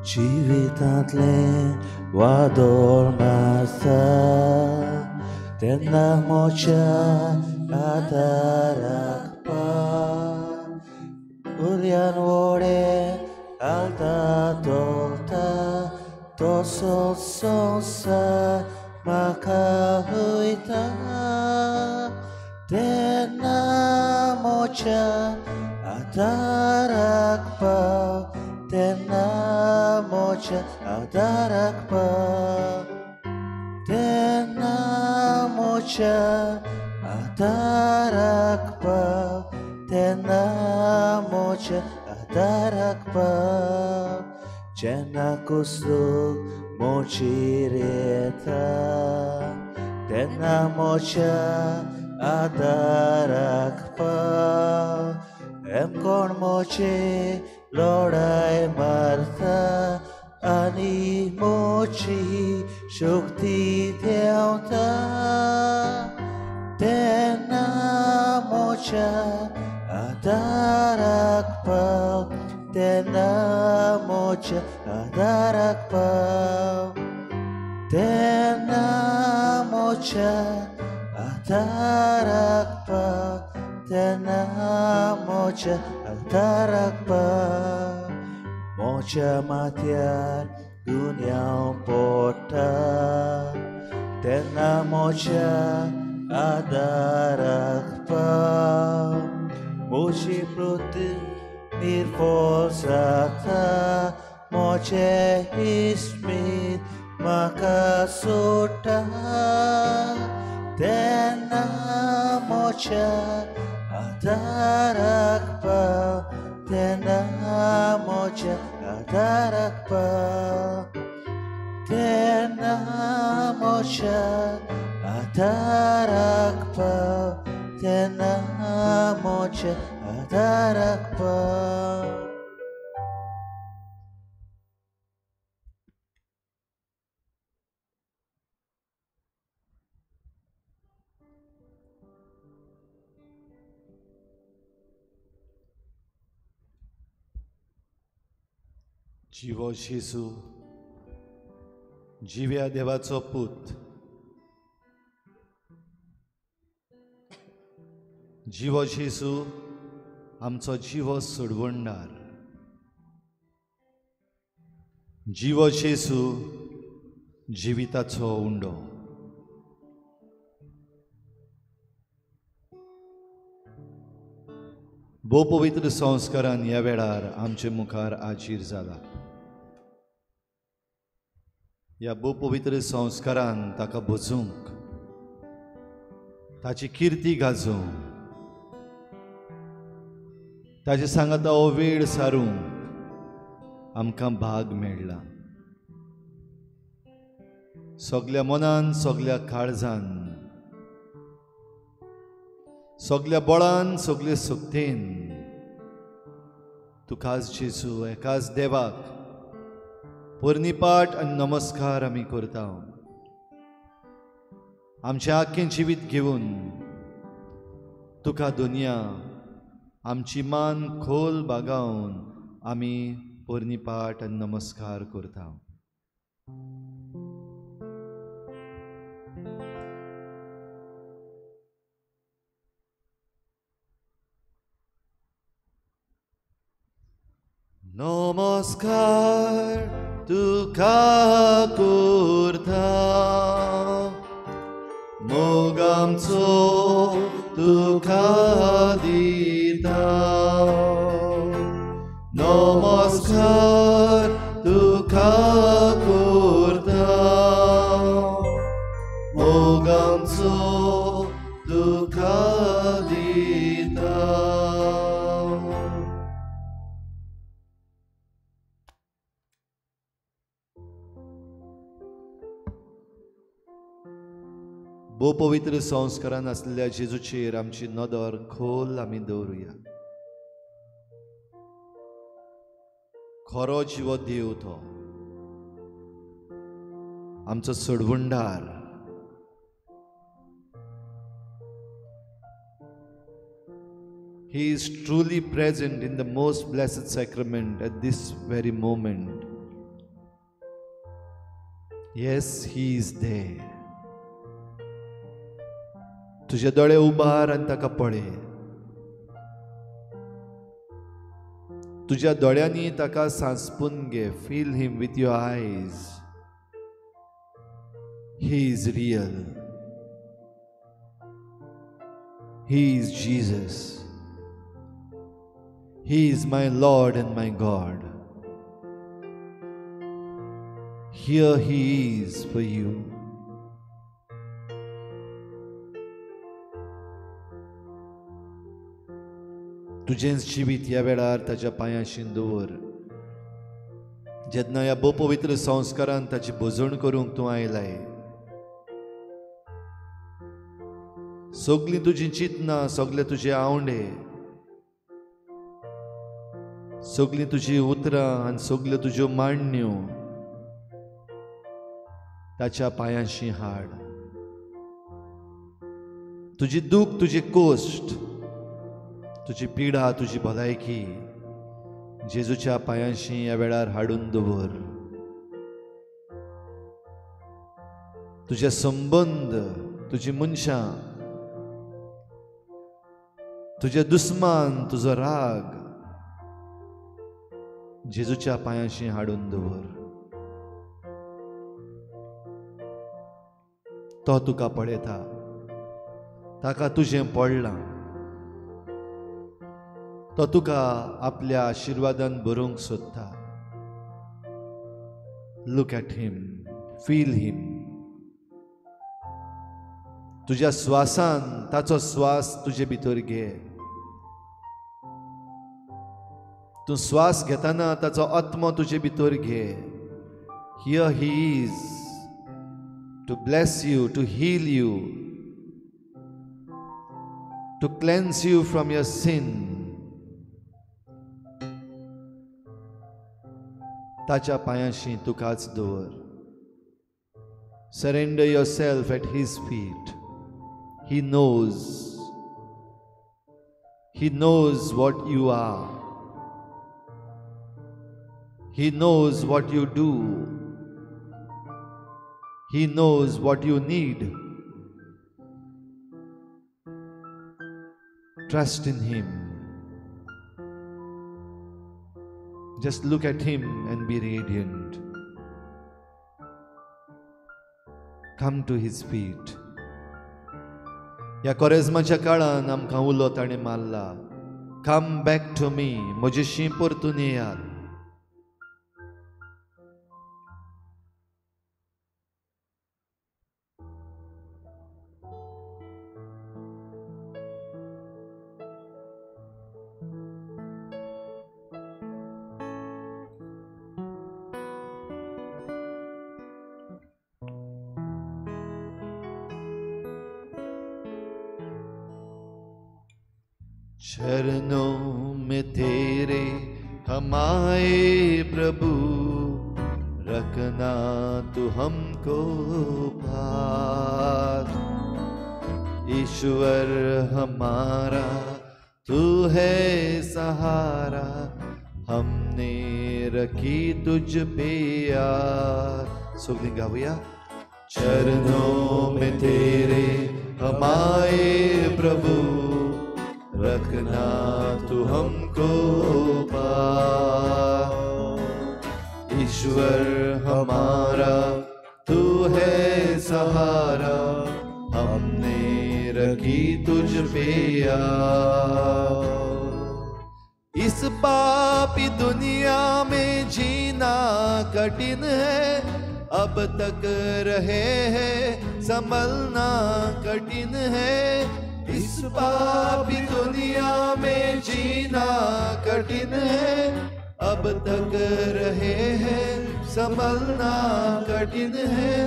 जिवितांतले वादोळ मारता तेन्ना मोच्या आदाराक उर्यान वोडे आलता तोलता तोसो संसार म्हाका वयता तेन्ना मोच्या आदाराक पाव तेन्ना मोच्या आदाराक पाव तेन्ना मोच्या आदाराक पाव तेन्ना मोच्या आदाराक पाव जेन्ना कुसरूक मोचीर येता तेन्ना मोच्या आदाराक पाव कोण मोचे लढाई मारता आनी मोची शक्ती देंवता तेन्ना मोच्या आदाराक पाव तेन्ना मोच्या आदाराक पाव तेन्ना मोच्या आदाराक पाव तेन्ना मोच्या आदाराक पाव मोच्या माथ्यार दुनिया पडटा तेन्ना मोच्या आदाराक पाव मोची प्रती निर्भर जाता मोचे इस्मीत म्हाका सोडटा तेन्ना मोच्या आदाराक पाव तेन्ना मोच्या आदाराक पाव तेन्ना मोच्या आदाराक पाव तेन्ना मोच्या आदाराक पाव जिवो जेजू जिव्या देवाचो पूत जिवो जेजू आमचो जिवो सोडवणदार जिवो जेजू जिविताचो उंडो भोव पवित्र संस्कारान ह्या वेळार आमचे मुखार आजीर जाला ह्या भोव पवित्र संस्कारान ताका भोजूंक ताची किर्ती गाजोवंक ताचे सांगाता हो वेळ सारूंक आमकां भाग मेळ्ळा सगल्या मनान सगल्या काळजान सगल्या बळान सगले सक्तीन तुकाच जेजू एकाच देवाक पोरनिपाट आनी नमस्कार आमी करता आमचें आख्खें जिवीत घेवन तुका दुनिया आमची मान खोल बागावन आमी पोरनिपाट आनी नमस्कार करता नमस्कार तुका करता मोग आमचो तुका दिता नमस्कार तुका करता मोग आमचो तुका दिता भोव पवित्र संस्कारान आसलेल्या जेजूचेर आमची नदर खोल आमी दवरुया खरो जिवो देव तो आमचो सोडवणदार He is truly present in the most blessed sacrament at this very moment. Yes, he is there. तुझे दोळे उबार आनी ताका पळय. तुझ्या दोळ्यांनी ताका सांसपून घे. फील हिम विथ युअर आयज. He is real. He is Jesus. He is my Lord and my God. Here he is for you. तुझें जिवीत ह्या वेळार ताच्या पांयाशी दवर. जेन्ना ह्या भोव पवित्र संस्कारान ताची भोजवण करूंक तूं आयलाय, सगलीं तुजीं चिंतनां, सगळे तुजे आवंडे, सगलीं तुजीं उतरां आनी सगल्यो तुज्यो मांडण्यो ताच्या पांयाशी हाड. तुजी दूख, तुजी कोश्ट, तुजी पिडा, तुजी भलायकी जेजूच्या पांयाशी ह्या वेळार हाडून दवर. तुजे संबंध, तुजी मनशां, तुजे दुस्मान, तुजो राग जेजूच्या पांयाशी हाडून दवर. तो तुका पळयता. ताका तुजें पडलां. तो तुका आपल्या आशिर्वादान भरूंक सोदता. Look at him. Feel him. तुज्या स्वासान ताचो स्वास तुजे भितर घे. तूं स्वास घेतना ताचो आत्मो तुजे भितर घे. Here he is to bless you, to heal you, to cleanse you from your sin. ताच्या पांयाशी तुकाच दवर. Surrender yourself at his feet. He knows. He knows what you are. He knows what you do. He knows what you need. Trust in him. Just look at him and be radiant. Come to his feet. ह्या कोरेजमाच्या काळान आमकां उलो ताणें मारला. Come back to me. म्हजेशी परतून येयात. चरणों में तेरे हम आए प्रभु, रखना तू हमको पास. ईश्वर हमारा तू है सहारा, हमने रखी तुझ पे यार. सुगंध गाऊया. चरणों में तेरे हम आए प्रभु, रखना तू हमको पास. ईश्वर हमारा तू है सहारा, हमने रखी तुझ पे यार. इस पापी दुनिया में जीना कठिन है, अब तक रहे हैं संभलना कठिन है. इस पापी दुनिया में जीना कठिन है, अब तक रहे हैं संभलना कठिन है.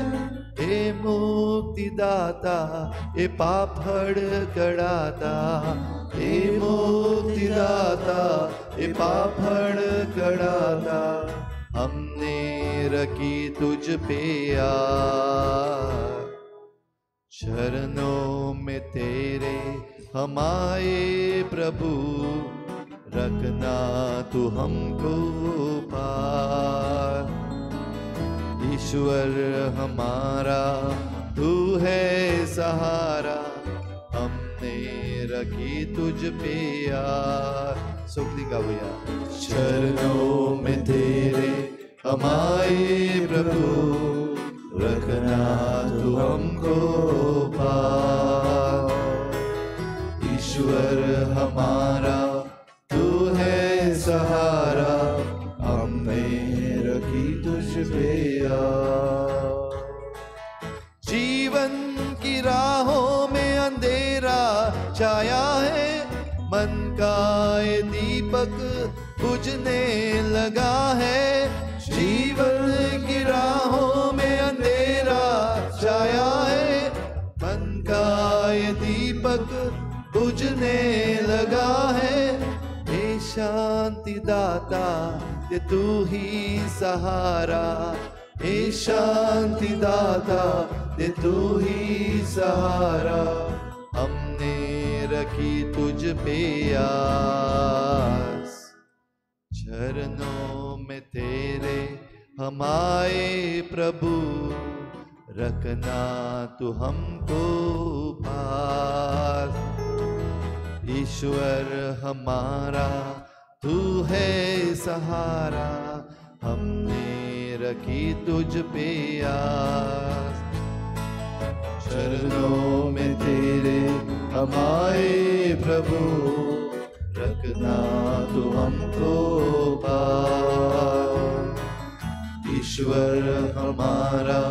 हे मुक्तिदाता, हे पाप हड़कड़ाता, हे मुक्तिदाता, हे पाप हड़कड़ाता, हमने रखी तुझ पे यार. चरणों में तेरे हम आए प्रभु, रखना तू हमको पास. ईश्वर हमारा तू है सहारा, हमने रखी तुझ पे यार। सुखदी गाऊया। चरणों में तेरे हम आए प्रभु, रखना तू हमको पार। ईश्वर हमारा तू है सहारा, हमने रखी तुझ पे यार। जीवन की राहों में अंधेरा छाया है, मन का ये दीपक बुझने लगा है। जीवन की राहों में अंधेरा छाया है, मन का ये दीपक बुझने लगा है। हे शांति दाता ये तू ही सहारा, हे शांति दाता ये तू ही सहारा, हमने रखी तुझ पे आस। चरणों में तेरे हम आए प्रभु, रखना तू हमको पास। ईश्वर हमारा तू है सहारा, हमने रखी तुझ पे आस। चरणों में तेरे हम आए प्रभु, रखना तू हमको पास। ईश्वर हमारा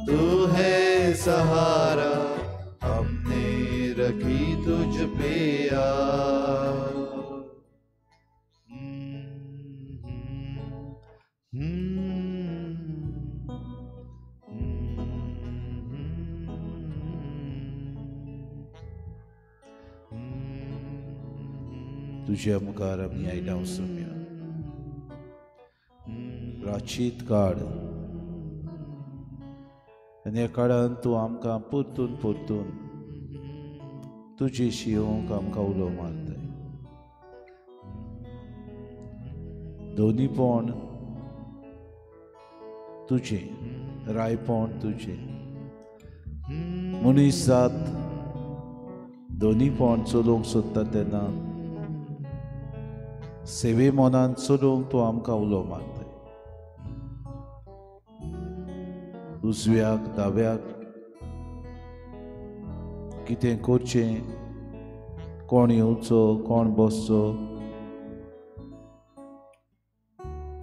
तू है सहारा, हमने रखी तुझ पे आस। तुझ्या मुखार आमी आयला सोम्या, राशीत काळ आनी ह्या काळांत तूं आमकां परतून परतून तुजे शिवोवंक आमकां उलो मारताय। दोनीपण तुजें, रायपण तुजें, मनीस जात दोनीपण चलोवंक सोदता तेन्ना सेवे मोनान चलोवंक तूं आमकां उलो मारताय। उजव्याक दाव्याक कितें करचें, कोण येवचो कोण बसचो,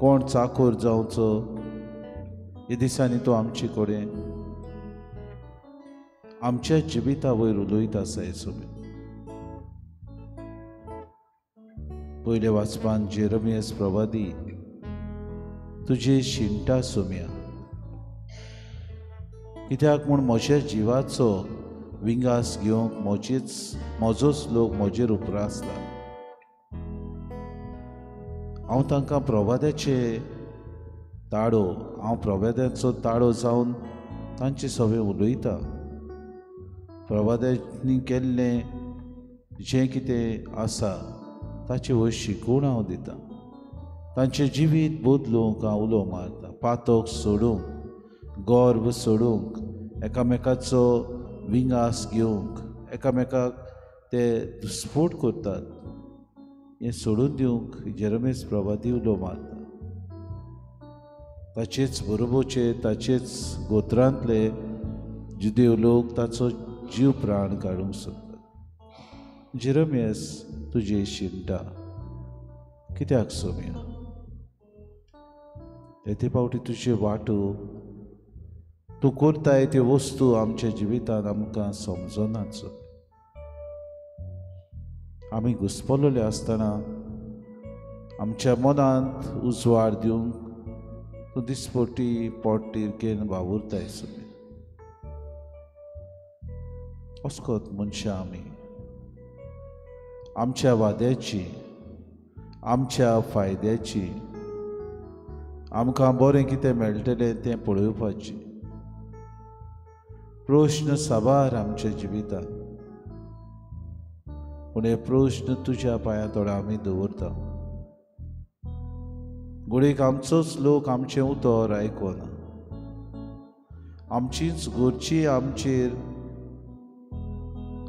कोण चाकोर जावचो, ह्या दिसांनी तूं आमचे कडेन आमच्या जिविता वयर उलयत आसा येसुबे। पयले वाचपान जेरमियास प्रवादी तुजे शिंटा सोम्या, कित्याक म्हूण म्हज्या जिवाचो विंगास घेवंक म्हजोच लोक म्हजेर उपरासता। हांव तांकां प्रवाद्याचे ताळो, हांव प्रवाद्याचो ताळो जावन तांचे सवे उलयता। प्रवाद्यांनी केल्लें जें कितें आसा ताचे वयर शिकवण हांव दितां। तांचें जिवीत बदलूंक हांव उलो मारता। पातोक सोडूंक, गर्व सोडूंक, एकामेकाचो विंगास घेवंक, एकामेकाक ते दुस्फोट करतात, हें सोडून दिवंक जेरमियास प्रवादी उलो मारता। ताचेच बरोबरचे, ताचेच गोत्रांतले जुदेव लोक ताचो जीव प्राण काडूंक सोदतात। जेरमियास तुजे शिंटा, कित्याक सोम्या? येते फावटी तुजे वाटो तूं करताय त्यो वस्तू आमच्या जिवितांत आमकां समजनाचो। आमी घुस्पलोले आसतना आमच्या मनांत उजवाड दिवंक तूं दिसपट्टी पोटतिडकेन वावुरताय सोम्या। असकोत मनशां आमी आमच्या वाद्याची, आमच्या फायद्याची, आमकां बरें कितें मेळटलें तें पळोवपाची प्रश्न साबार आमच्या जिवितांत। पूण हे प्रश्न तुज्या पांया तोडा आमी दवरता। घडयेक आमचोच लोक आमचें उतर आयकना, आमचींच गोरची आमचेर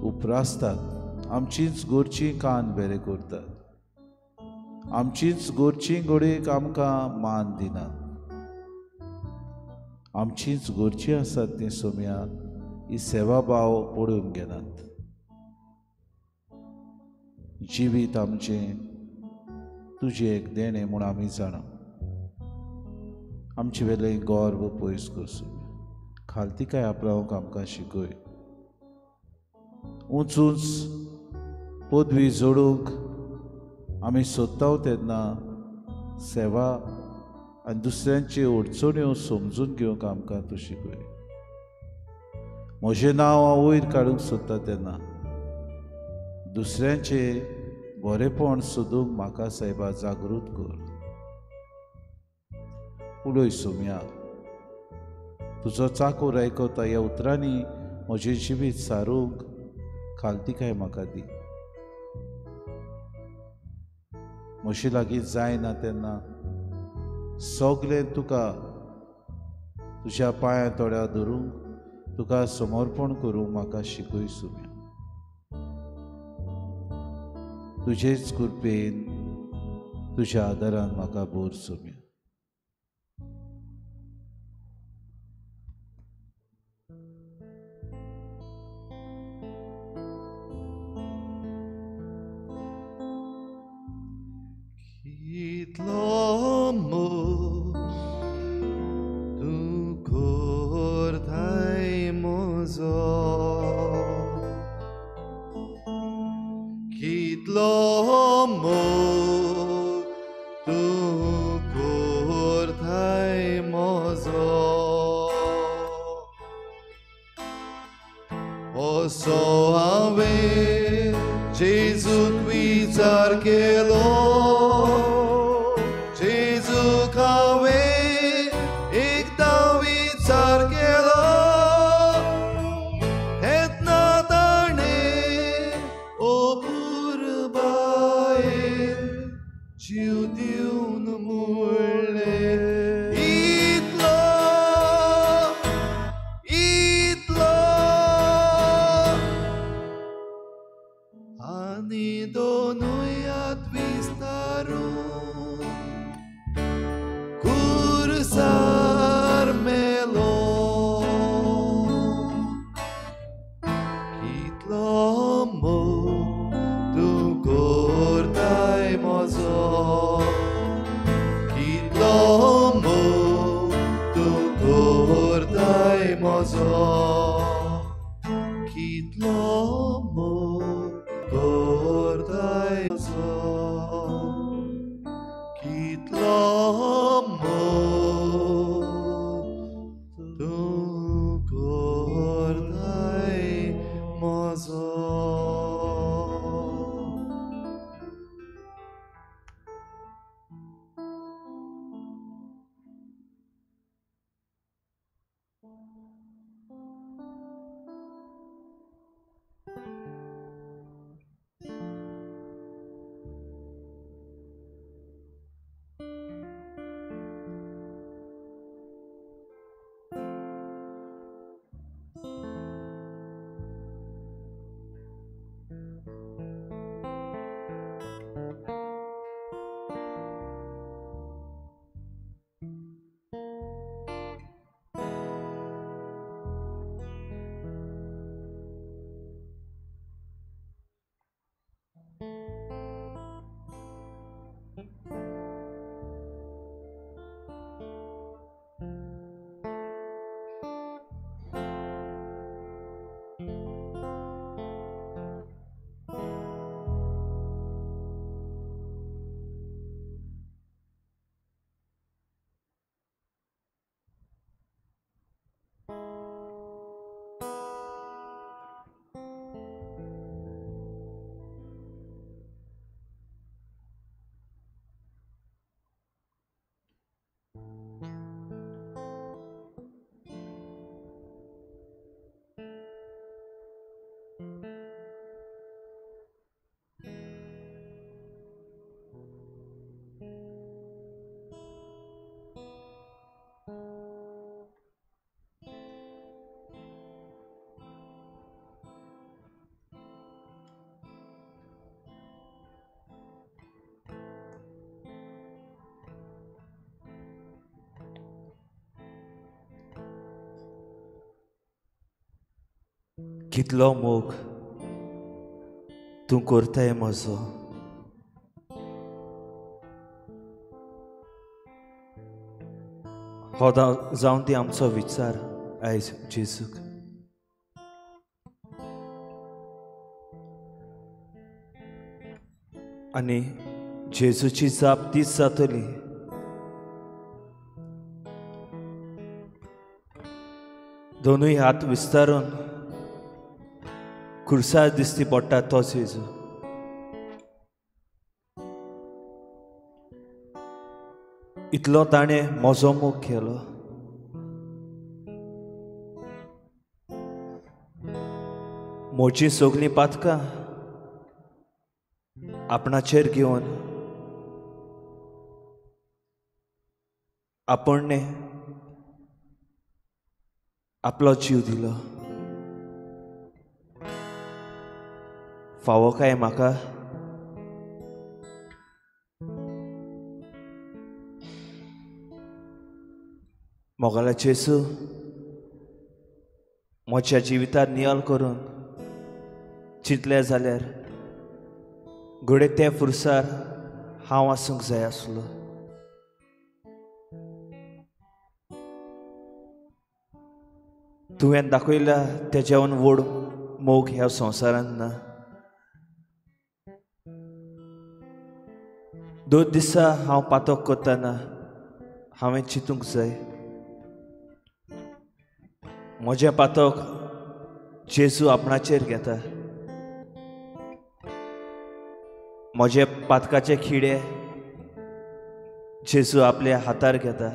उपरासतात, आमचींच गोरची कान बरे करतात, आमचींच गोरची गोडेक आमकां मान दिनात, आमचींच गोरची आसात ती सोम्या ही सेवा भाव पडून घेनात. जिवीत आमचें तुजें एक देणें म्हूण आमी जाणा. आमचे वेलें गर्व पयस कर सोम्या. खालतिकाय आपणावंक आमकां शिकय. उंच उंच पदवी जोडूंक आमी सोदता तेन्ना सेवा आनी दुसऱ्यांच्यो अडचण्यो समजून घेवंक आमकां तूं शिकय. म्हजें नांव हांव वयर काडूंक सोदता तेन्ना दुसऱ्यांचें बरेंपण सोदूंक म्हाका सायबा जागृत कर. उलय सोम्या, तुजो चाकर आयकता ह्या उतरांनी म्हजें जिवीत सारूंक खालतिकाय म्हाका दी. म्हजे लागीं जायना तेन्ना सगलें तुका तुज्या पांयां तोड्या धरूंक तुका समर्पण करूंक म्हाका शिकय सोम्या. तुजेच कृपेन तुज्या आदारान म्हाका भर सोम्या. कितलो मोग तूं करताय म्हजो, कितलो मोग तूं करताय म्हजो. असो हांवें जेजूक विचार केलो, जेजूक हांवें एकदां विचार केलो, तेन्ना ताणें अपूर्व बायेन जीव दिवन म्हणलें, इतलो इतलो आनी दोनूय हात विस्तारून कुर्सार मेलो. कितलो मोग तूं करताय म्हजो, कितलो मोग तूं करताय म्हजो, कितलो मोग करताय म्हजो, कितलो मोग तूं करताय म्हजो. कितलो मोग तूं करताय म्हजो. हो जावन ती आमचो विचार आयज जेजूक. आनी जेजूची जाप तीच जातली. दोनूय हात विस्तारून खुर्सार दिसती पडटा तो जेजू. इतलो ताणें म्हजो मोग केलो. म्हजी सगळीं पातकां आपणाचेर घेवन आपणने आपलो जीव दिलो. फावो काय म्हाका? मोगाला जेजू म्हज्या जिवितार नियाल करून चिंतले जाल्यार घडये ते फुरसार हांव आसूंक जाय आसलो. तुवें दाखयला तेज्यावन व्हड मोग ह्या संवसारांत ना. दोन दिसा हांव पातोक करतना हांवें चिंतूंक जाय, म्हजें पातोक जेजू आपणाचेर घेता. म्हजे पातकाचे खिडे जेजू आपल्या हातार घेता.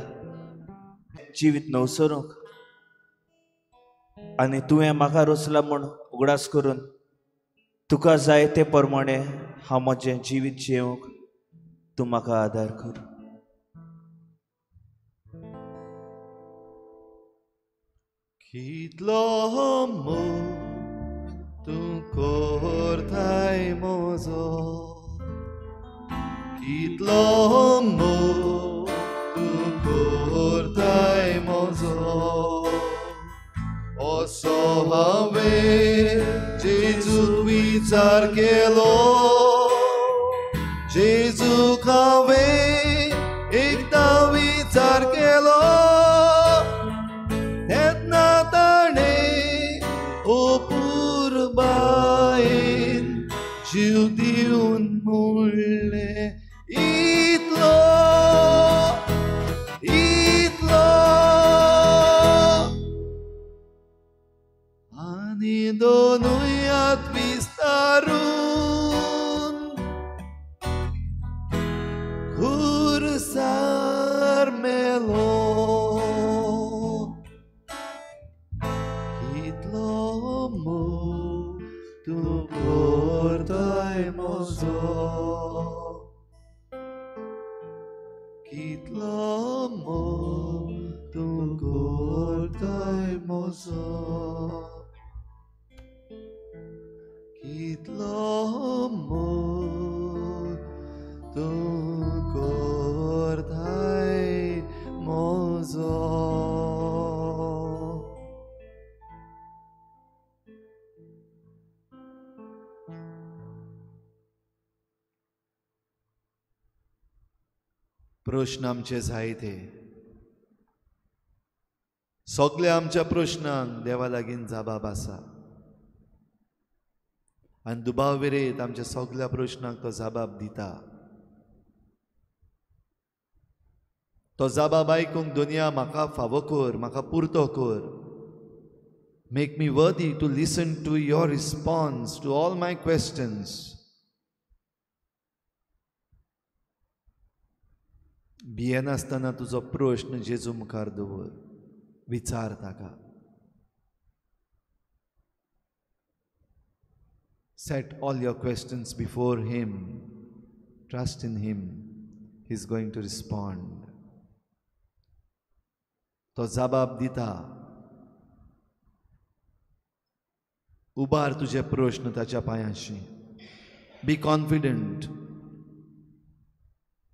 जिवीत नवसरूंक आनी तुवें म्हाका रचला म्हूण उगडास करून तुका जाय ते प्रमाणे हांव म्हजें जिवीत जियोंक तूं म्हाका आदार कर. कितलो मोग तूं करताय म्हजो. कितलो मोग तूं करताय म्हजो. असो हांवें जेजूक विचार केलो. जेजूक हांवें एकदां विचार केलो. तेन्ना ताणें अपुर्बायेन जीव दिवन म्हणलें इतलो इतलो. आनी दोनूय हात विस्तारून खुर्सार मेलो. कितलो मोग तूं करताय म्हजो. कितलो मोग तूं करताय म्हजो. कितलो मोग तूं करताय म्हजो. प्रश्न आमचे जायते. सगळ्या आमच्या प्रश्नांक देवा लागीं जबाब आसा. आनी दुबाविरेत आमच्या सगळ्या प्रश्नांक तो जबाब दिता. तो जबाब आयकूंक दुनिया म्हाका फावो कर, म्हाका पुरतो कर. Make me worthy to listen to your response to all my questions. भियेनासतना तुजो प्रश्न जेजू मुखार दवर. विचार ताका. Set all your questions before Him. Trust in Him. He's going to respond. तो जबाब दिता. उबार तुझे प्रश्न ताच्या पांयाशी. B confident.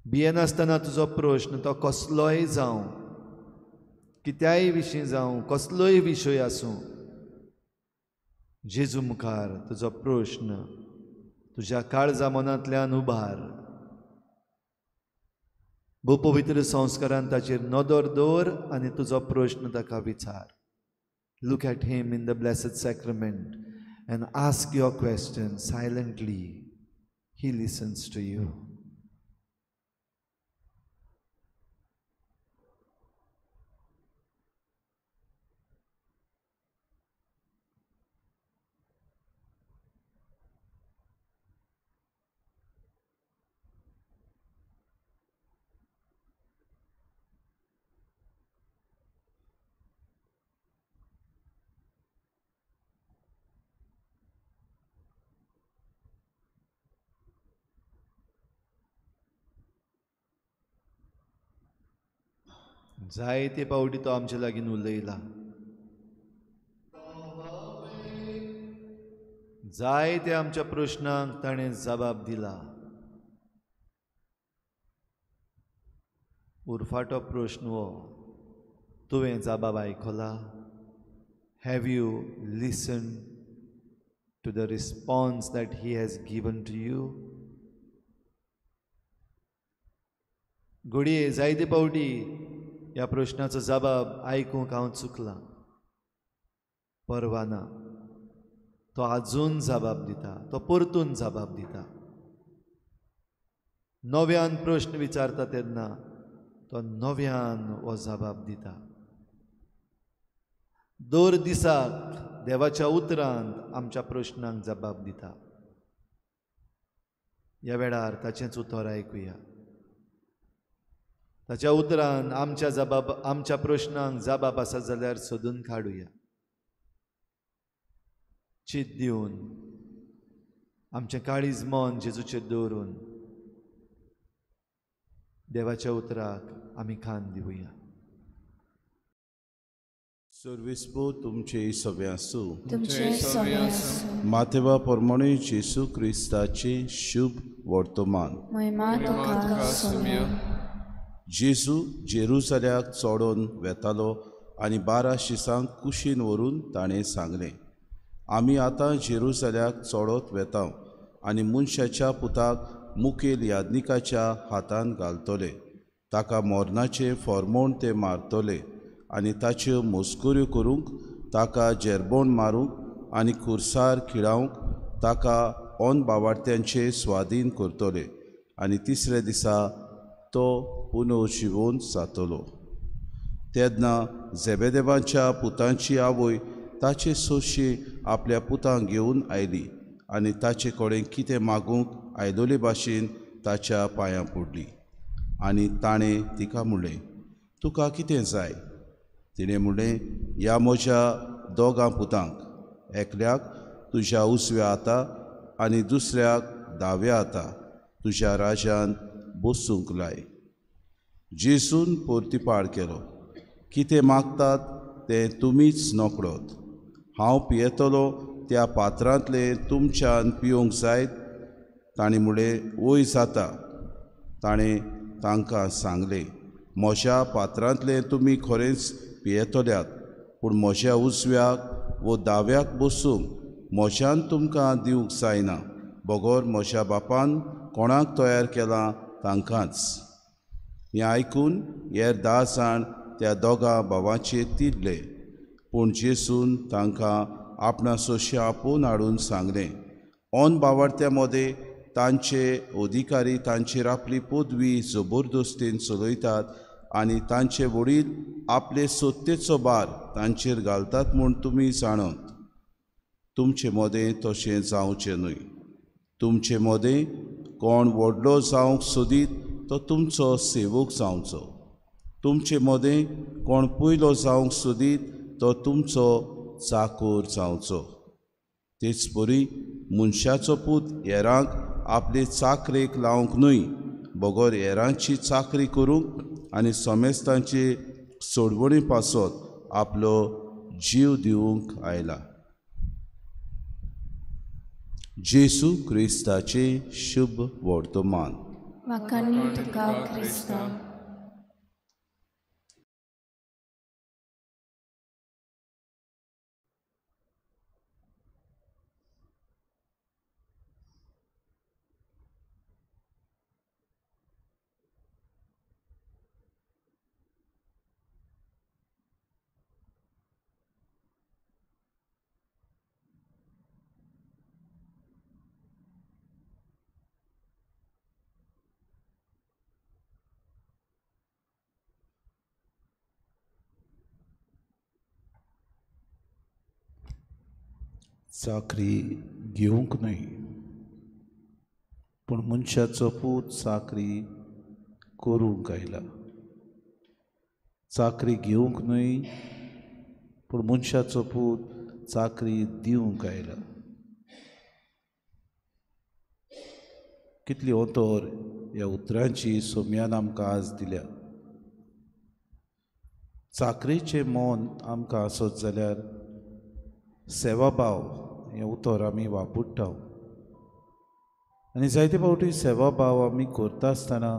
भियेनासतना तुजो प्रश्न तो कसलोय जावं, कित्याय विशीं जावं, कसलोय विशय आसूं, जेजू मुखार तुजो प्रश्न तुज्या काळजा मनांतल्यान उबार. भू पवित्र संस्कारान ताचेर नदर दवर आनी तुजो प्रश्न ताका विचार. Look at him in the blessed sacrament and ask your question silently. He listens to you. जायते पावटी तो आमचे लागीं उलयला. जायते आमच्या प्रश्नांक ताणें जबाब दिला. उरफाटो प्रश्न हो, तुवें जबाब आयकला? Have you listen to the response that he has given to you? घडये जायते पावटी ह्या प्रश्नाचो जबाब आयकूंक हांव चुकलां. परवाना तो आजून जबाब दिता, तो परतून जबाब दिता. नव्यान प्रश्न विचारता तेन्ना तो नव्यान हो जबाब दिता. दर दिसाक देवाच्या उतरांत आमच्या प्रश्नांक जबाब दिता. ह्या वेळार ताचेंच उतर आयकुया. ताच्या उतरान आमच्या प्रश्नांक जबाब आसा जाल्यार सोदून काडुया. चित दिवन आमचें काळीज मन जेजूचेर दवरून देवाच्या उतराक आमी कान दिवया. सर्विस्पो तुमचे सवे आसूं. तुमचे सवे आसूं. मातेवा परमणे जेसू क्रिस्ताचे शुभ वर्तमान. महिमा तुका सोम्या. जेजू जेरुसल्याक चोडोन वेतालो आनी 12 शिसांक कुशीन व्हरून ताणें सांगलें, आमी आतां जेरुसल्याक चोडोत वेता आनी मनशाच्या पुताक मुखेल यादनिकाच्या हातान घालतले. ताका मोर्नाचें फॉर्मोण ते मारतले आनी ताच्यो मस्कुऱ्यो करूंक, ताका जेरबोण मारूंक आनी खुर्सार खिळावंक, ताका ओन बावार्थ्यांचे स्वाधीन करतले आनी तिसरे दिसा तो पुनर्जिवन जातलो. तेन्ना झेबेदेवाच्या पुतांची आवय ताचे सोशी आपल्या पुतांक घेवन आयली आनी ताचे कडेन कितें मागूंक आयलोले भाशेन ताच्या पांयां पडली. आनी ताणें तिका म्हणलें, तुका कितें जाय? तिणें म्हणलें, ह्या म्हज्या 2 पुतांक, एकल्याक तुज्या उजव्या हाता आनी दुसऱ्याक दाव्या हाता तुज्या राजान बसूंक लाय. जेजून परतीपाड केलो, कितें मागतात तें तुमीच नोकळोत. हांव पियेतलो त्या पात्रांतलें तुमच्यान पिवंक जायत? ताणें म्हणलें, वय जाता. ताणें तांकां सांगलें, म्हज्या पात्रांतलें तुमी खरेंच पियेतल्यात, पूण म्हज्या उजव्याक वो दाव्याक बसूंक म्हज्यान तुमकां दिवंक जायना. बगोर म्हज्या बापान कोणाक तयार केलां तांकांच. हें आयकून हेर 10 जाण त्या 2 भावांचेर तिडले. पूण जेजून तांकां आपणा सोशी आपोवन हाडून सांगलें, ओन बावार्थ्या मदें तांचे अधिकारी तांचेर आपली पदवी जबरदस्तीन चलयतात आनी तांचे वडील आपले सत्तेचो भार तांचेर घालतात म्हूण तुमी जाणत. तुमचे मदें तशें जावचें न्हय. तुमचे मदें कोण व्हडलो जावंक सोदीत तो तुमचो सेवक जावचो. तुमचे मदें कोण पयलो जावंक सोदीत तो तुमचो चाकर जावचो. तेच परी मनशाचो पूत हेरांक आपले चाकरेक लावंक न्हय, बगोर हेरांची चाकरी करूंक आनी समेस्तांचे सोडवणी पासत आपलो जीव दिवंक आयला. जेसू क्रिस्ताचे शुभ वर्तमान. वाखाणी तुका क्रिस्ता. चाकरी घेवंक न्हय, पूण मनशाचो पूत चाकरी करूंक आयला. चाकरी घेवंक न्हय, पूण मनशाचो पूत चाकरी दिवंक आयला. कितली ओतोर ह्या उतरांची सोम्यान आमकां आज दिल्या. चाकरेचें मोन आमकां आसत जाल्यार सेवाभाव हें उतर आमी वापरता. आनी जायते फावटी सेवाभाव आमी करता आसतना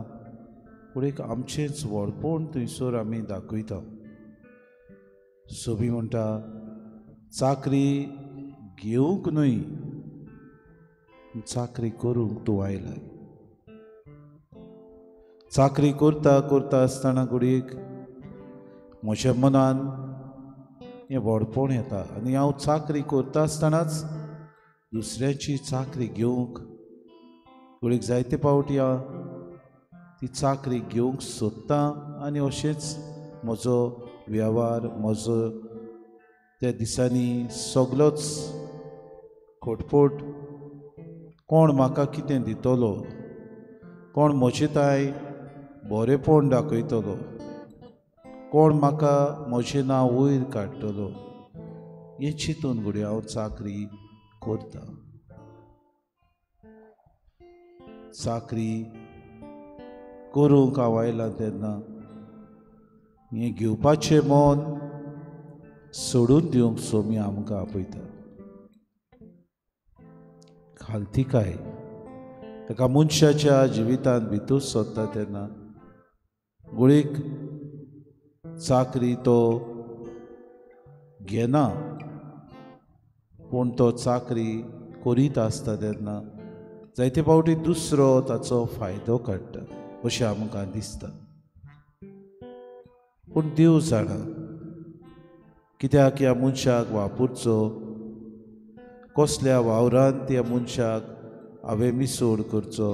फुडें आमचेंच व्हडपण थंयसर आमी दाखयता. सोबी म्हणटा चाकरी घेवंक न्हय, चाकरी करूंक तूं आयलाय. चाकरी करता करता आसतना घडयेक म्हज्या मनान हें व्हडपण येता आनी हांव चाकरी करता आसतनाच दुसऱ्याची चाकरी घेवंक घडयेक जायते फावटी हांव ती चाकरी घेवंक सोदतां आनी अशेंच म्हजो वेव्हार म्हजो त्या दिसांनी सगलोच खोटपट कोण म्हाका कितें दितलो, कोण म्हजें ताय बरेंपण दाखयतलो, कोण म्हाका म्हजें नांव वयर काडटलो, हें चिंतून घडये हांव चाकरी करता. चाकरी करूंक हांव आयलां तेन्ना हें घेवपाचें मोन सोडून दिवंक सोमी आमकां आपयता. खालतीकाय ताका मनशाच्या जिवितांत भितर सोदता तेन्ना घडयेक चाकरी तो घेना, पूण तो चाकरी करीत आसता तेन्ना जायते फावटी दुसरो ताचो फायदो काडटा अशें आमकां दिसता. पूण देव जाणा कित्याक ह्या मनशाक वापरचो, कसल्या वावरांत ह्या मनशाक हांवें मिसोड करचो,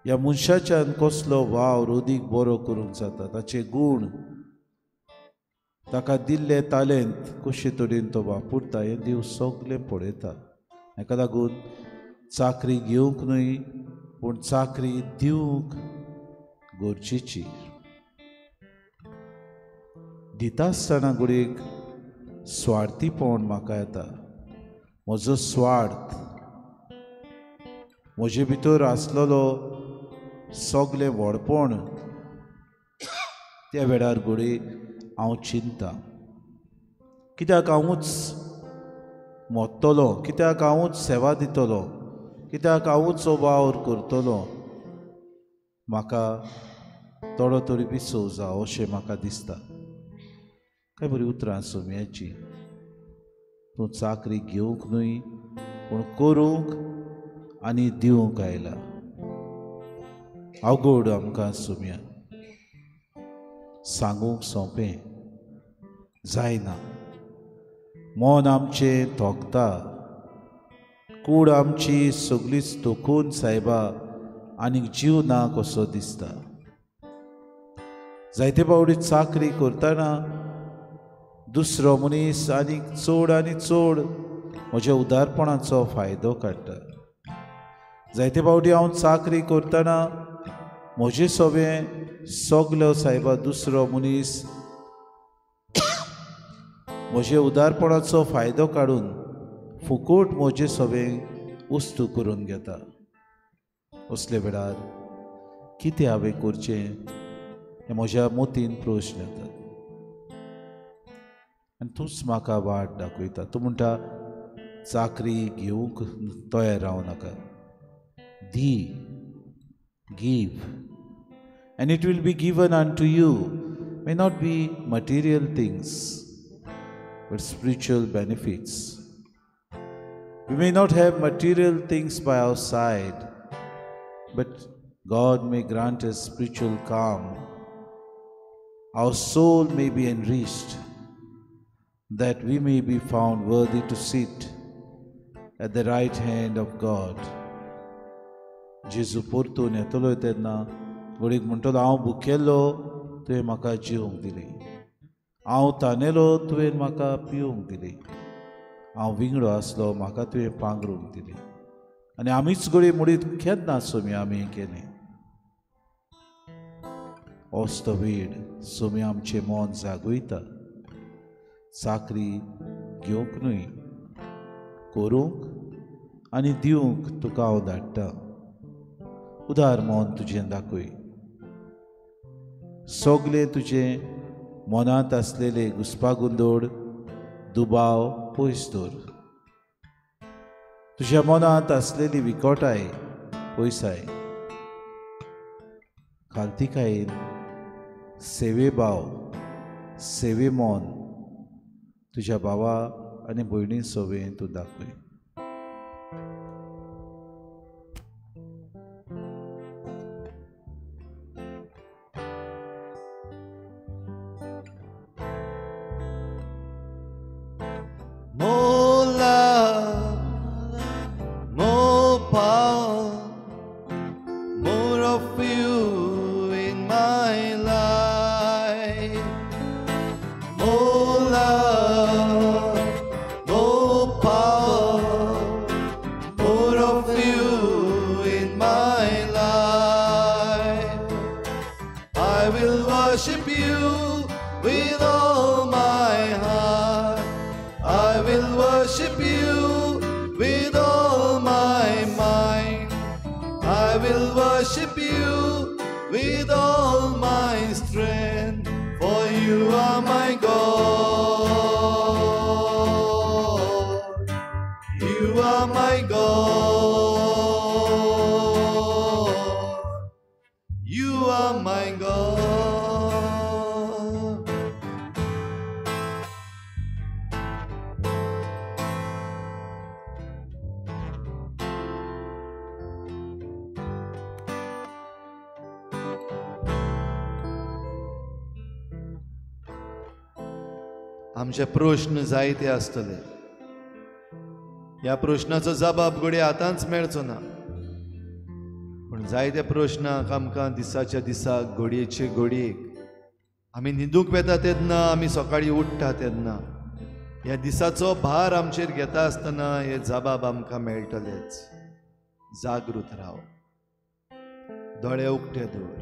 ह्या मनशाच्यान कसलो वावर अदीक बरो करूंक जाता, ताचे गूण, ताका दिल्ले तालेंत कशे तरेन तो वापरता हें देव सगळें पळयता. हेका लागून चाकरी घेवंक न्हय, पूण चाकरी दिवंक गरजेची. दिता आसतना घडयेक स्वार्थीपण म्हाका येता. म्हजो स्वार्थ, म्हजे भितर आसलेलो सगळें व्हडपण त्या वेळार घडये हांव चिंततां. कित्याक हांवूच मोडटलों, कित्याक हांवूच सेवा दितलो, कित्याक हांवूच हो वावर करतलो, म्हाका थोडो तरी विसव जावं अशें म्हाका दिसता. काय बरीं उतरां सोम्याची. तूं चाकरी घेवंक न्हय, पूण करूंक आनी दिवंक आयला. अवघड आमकां सोम्या सांगूंक सोंपें जायना. मन आमचें थोकता, कूड आमची सगळीच तोखून सायबा आनीक जीव ना कसो दिसता. जायते फावटी चाकरी करतना दुसरो मनीस आनीक चड आनी चड म्हज्या उदारपणाचो फायदो काडटा. जायते फावटी हांव चाकरी करतना म्हजें सगळो सायबा दुसरो मनीस म्हजे उदारपणाचो फायदो काडून फुकट म्हजें सगळें वस्तू करून घेता. असले वेळार कितें हांवें करचें हें म्हज्या मतीन प्रश्न येतात. आनी तूंच म्हाका वाट दाखयता. तूं म्हणटा चाकरी घेवंक तयार रावं नाका. दी, give, and it will be given unto you. May not be material things, but spiritual benefits. We may not have material things by our side, but God may grant us spiritual calm. Our soul may be enriched, that we may be found worthy to sit at the right hand of God. जेजू परतून येतलो तेन्ना घडीक म्हणटलो हांव भुकेल्लो तुवें म्हाका जेवंक दिलें, हांव तानेलो तुवें म्हाका पिवंक दिलें, हांव विंगडो आसलो म्हाका तुवें पांघरूंक दिली आनी आमीच गळी मुडीत केन्ना सोमी आमी केलें ओस्तो वेळ सोमी आमचें मोन जागयता चाकरी घेवंक न्हय करूंक आनी दिवंक तुका हांव धाडटा उदार मोन तुजें दाखय सोगले तुजें मनांत आसलेले घुसपागोंदोळ दुबाव पयस दवर तुज्या मनांत आसलेली विकोटाय पयसाय खालतीकायेन सेवे भाव सेवे मोन तुज्या भावा आनी भयणी सोबें तूं दाखय More love, more power, more of you in my life. More love, more power, more of you in my life. I will worship you with all my heart. I will worship you with all my mind. I will worship you with all my strength, for you are my God. You are my God. You are my God. आमचे प्रश्न जायते आसतले ह्या प्रश्नाचो जबाब घडये आतांच मेळचो ना पूण जायत्या प्रश्नाक आमकां दिसाच्या दिसाक घडयेचे घडयेक आमी न्हिदूंक वेता तेन्ना आमी सकाळीं उठ्ठा तेन्ना ह्या दिसाचो भार आमचेर घेता आसतना हे जबाब आमकां मेळटलेच जागृत राव दोळे उक्ते दवर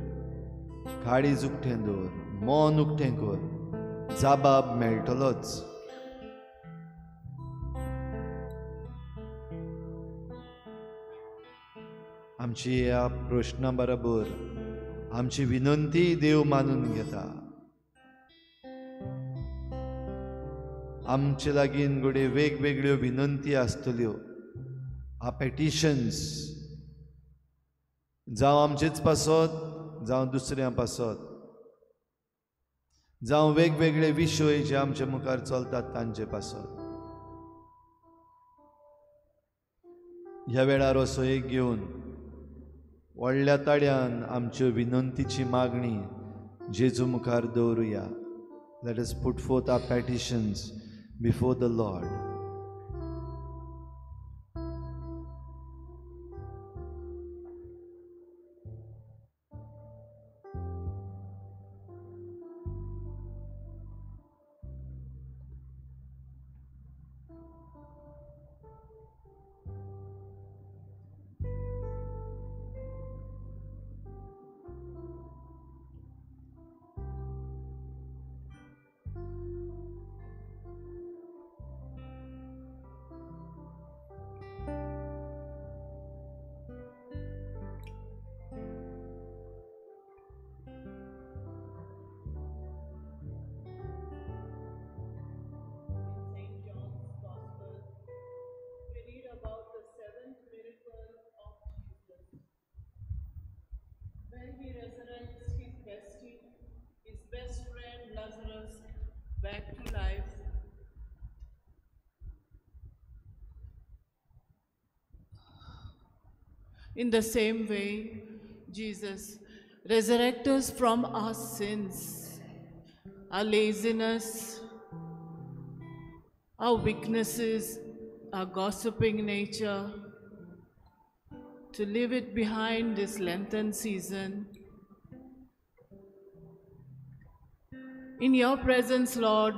काळीज उक्तें दवर मन उक्तें कर जबाब मेळटलोच आमची ह्या प्रश्ना बरोबर आमची विनंती देव मानून घेता आमचे लागीं घडये वेगवेगळ्यो विनंती आसतल्यो पेटिशन्स जावं आमचेच पासत जावं दुसऱ्या पासत जावं वेगवेगळे विशय जे आमचे मुखार चलतात तांचे पासत ह्या वेळार असो एक घेवन व्हडल्या ताळ्यान आमच्यो विनंतीची मागणी जेजू मुखार दवरुया let us put forth our petitions before the Lord He resurrects his bestie, his best friend Lazarus, back to life. In the same way, Jesus resurrects us from our sins, our laziness, our weaknesses, our gossiping nature, to leave it behind this Lenten season. In your presence, Lord,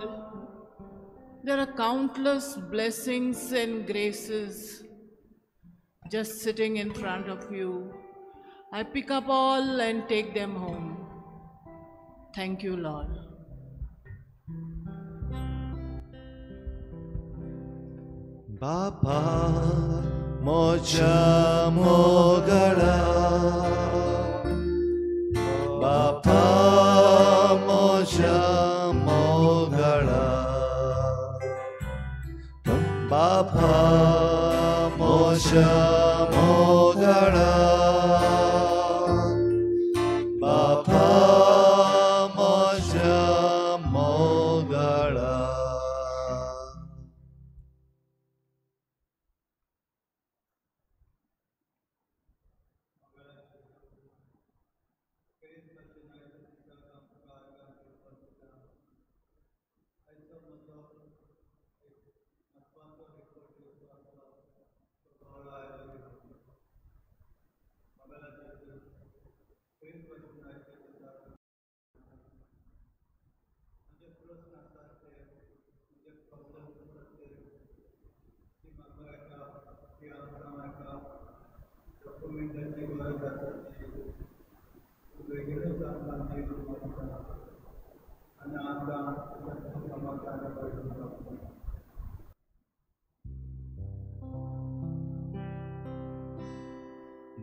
There are countless blessings and graces just sitting in front of you. I pick up all and take them home. Thank you, Lord. Bapa moja mogala, Bapa moja mogala, Bapa moja mogala, Bapa moja mogala.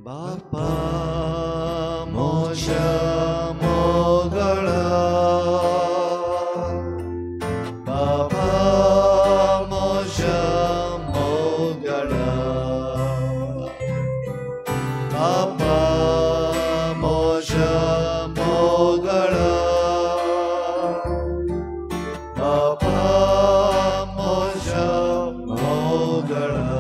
Bapa moja mogala, Bapa moja mogala, Bapa moja mogala, Bapa moja mogala.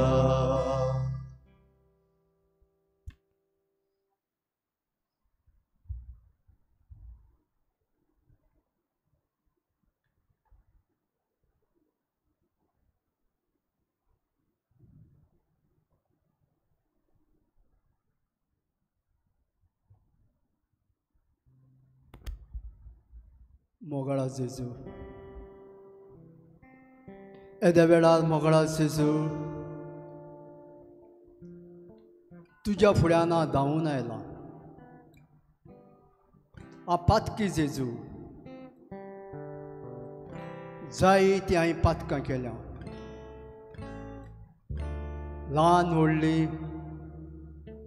मोगळा जेजू येद्या वेळार मोगळा जेजू तुज्या फुड्यान हांव धांवून आयलां. हांव पातकी जेजू जायतीं हांवें पातकां केल्या, ल्हान व्हडलीं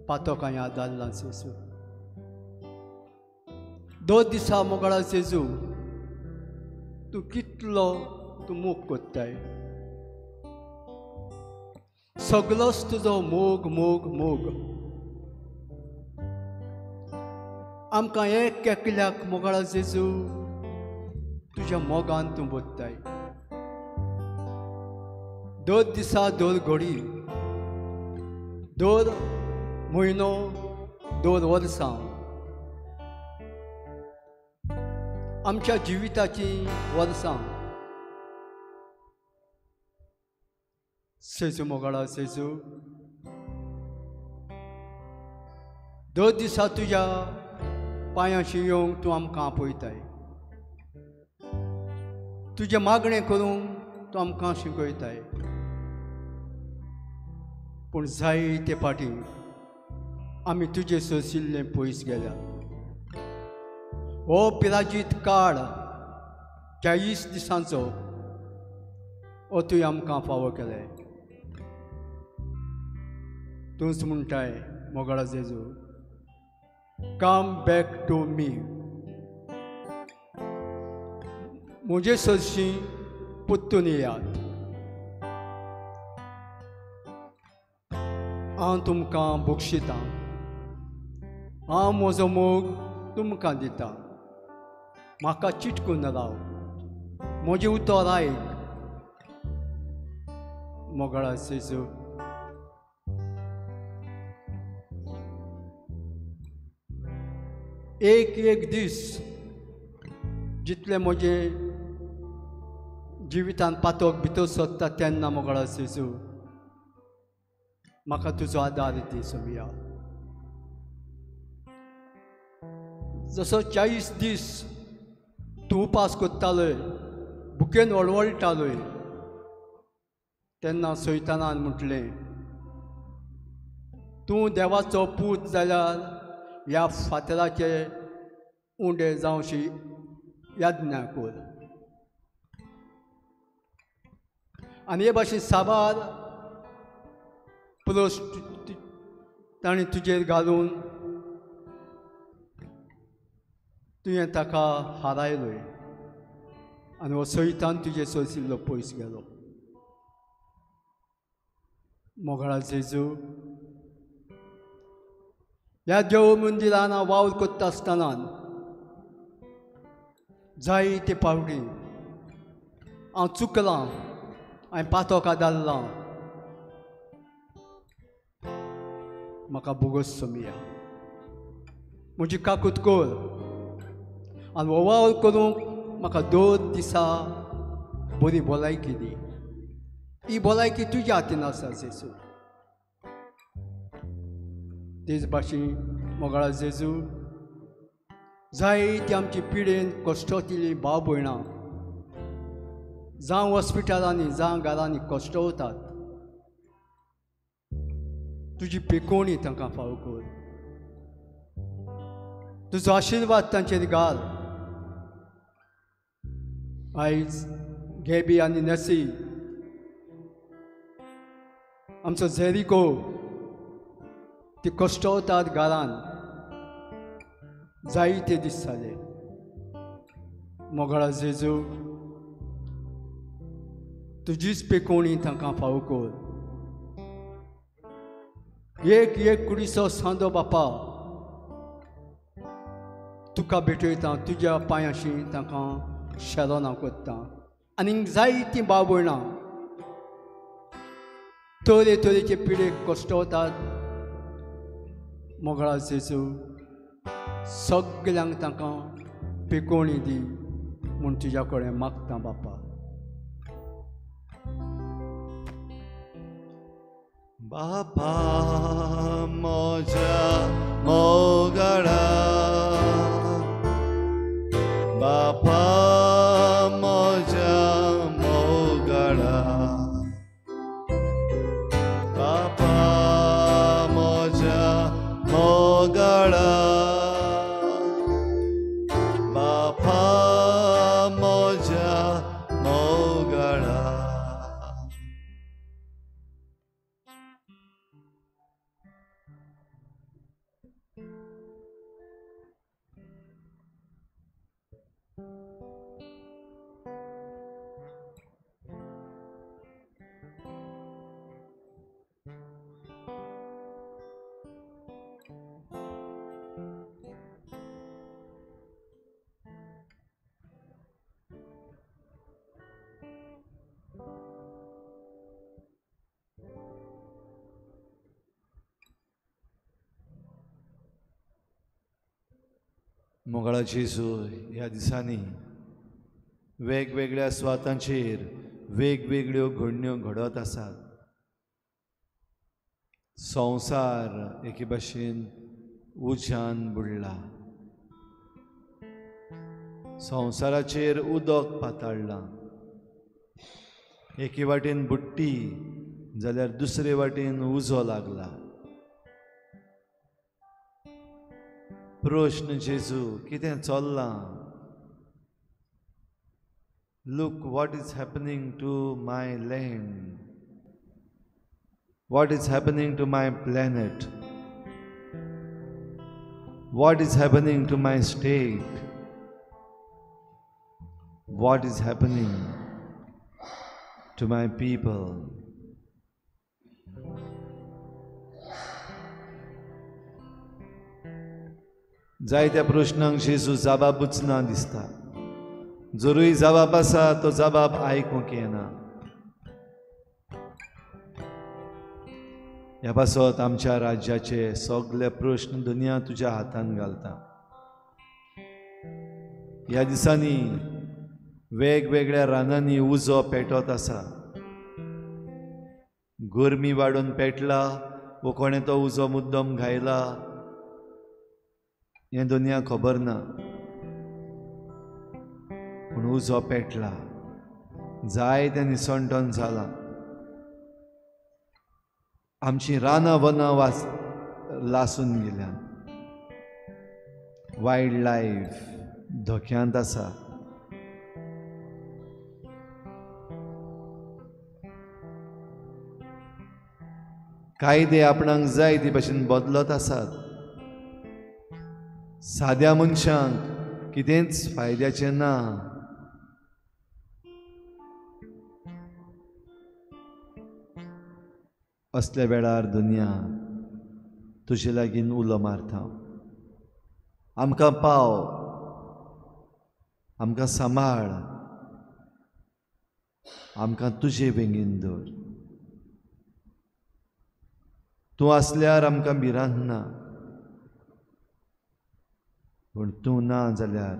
पातकां हांवें आदारलां जेजू. 2 दिसा मोगळा जेजू तूं कितलो तूं मोग कोत्ताय, सगलोच तुजो मोग मोग मोग. आमकां एक एकल्याक मोगळा जेजू तुज्या मोगान तूं बोत्ताय. 2 दिसा 2 घडी, 2 म्हयनो, 2 वर्सां आमच्या जिविताची वर्सां सेजू मोगळा सेजू 2 दिसा तुज्या पांयाशी येवंक तूं आमकां आपयताय, तुजें मागणें करूंक तूं आमकां शिकयताय. पूण जायते फाटी आमी तुजे सोशिल्लें पयस गेल्या. हो पिराजीत काळ 40 दिसांचो हो तुवें आमकां फावो केले. तूंच म्हणटाय मोगळा जेजू, कम बॅक टू मी. म्हजे सरशी परतून येयात. हांव तुमकां बक्षितां, हांव म्हजो मोग तुमकां दितां. म्हाका चिटकून राव, म्हजें उतर आयक मोगळा जेजू. एक दीस जितले म्हजे जिवितान पातोक भितर सोदता तेन्ना मोगळा जेजू म्हाका तुजो आदार दी सोमिया. जसो 40 दीस तूं उपास कोत्तालोय, बुकेन वळवळटालोय, तेन्ना सैतानान म्हटलें, तूं देवाचो पूत जाल्यार ह्या फातराचे उंडे जावशी याज्ञा कर. आनी हे भाशेन साबार प्रश्न ताणें तुजेर घालून तुवें ताका हारायलोय आनी हो सैतान तुजे सोसिल्लो पयस गेलो. मोगळा जेजू, ह्या देव मंदिरान हांव वावर करता आसतना जायते फावटी हांव चुकलां, हांवें पातोका धाडलां, म्हाका बोगस समया. म्हजी काकूट कर आनी हो वावर करूंक म्हाका 2 दिसा बरी भलायकी दी. ही भलायकी तुज्या हातीन आसा जेजू. तेच भाशेन मोगळा जेजू, जायती आमची पिडेन कश्टांतली भाव भयणां जावं हॉस्पिटलांनी जावं घरांनी कश्टावतात, तुजी पिकोवणी तांकां फावो कर. तुजो आशिर्वाद तांचेर घाल. आयज गेबी आनी नसी, आमचो झेरिको, ती कश्टावतात घरान, जायते दीस जाले. मोगळा जेजू, तुजीच पिकोवणी तांकां फावो कर. एक एक कुडीचो सांदो बापा तुका भेटयता, तुज्या पांयाशी तांकां शेरोन हांव कोत्ता. आनी जायतीं भाव भयणां तरे तरेचे पिडेक कश्टावतात. मोगळा जेजू, सगल्यांक तांकां पिकोवणी दी म्हूण तुज्या कडेन मागता बापा. बापा म्हज्या मोगळा, बापा म्हज्या मोगळा, बापा म्हज्या मोगळा, बापा म्हज्या मोगळा. मोगळा जेजू, ह्या दिसांनी वेगवेगळ्या सुवातांचेर वेगवेगळ्यो घडण्यो घडत आसात. संवसार एके भाशेन उज्यान बुडला. संवसाराचेर उदक पातळ्ळां. एके वाटेन बुडटी जाल्यार दुसरे वाटेन उजो लागला. प्रश्न जेजू, कितें चल्लां? Look what is happening to my land. What is happening to my planet? What is happening to my state? What is happening to my people? जायत्या प्रश्नांक जेजू जबाबूच ना दिसता. जरूय जबाब आसा तो जबाब आयकूंक येना. ह्या पासत आमच्या राज्याचे सगळे प्रश्न दुनिया तुज्या हातान घालता. ह्या दिसांनी वेगवेगळ्या रानांनी उजो पेटत आसा. गरमी वाडून पेटला वो कोणें तो उजो मुद्दम घायला हें दुनिया खबर ना. पूण उजो पेटला. जायत्या निसंटन जाला. आमची रानां वनां लासून गेल्यात. वायल्ड लायफ धोक्यांत आसा. कायदे आपणाक जाय ते भाशेन बदलत आसात. साद्या मनशांक कितेंच फायद्याचें ना. असल्या वेळार दुनिया तुजे लागीं उलो मारता. आमकां पाव, आमकां सांबाळ, आमकां तुजे बेगीन दवर. तूं आसल्यार आमकां भिरांत ना, पूण तूं ना जाल्यार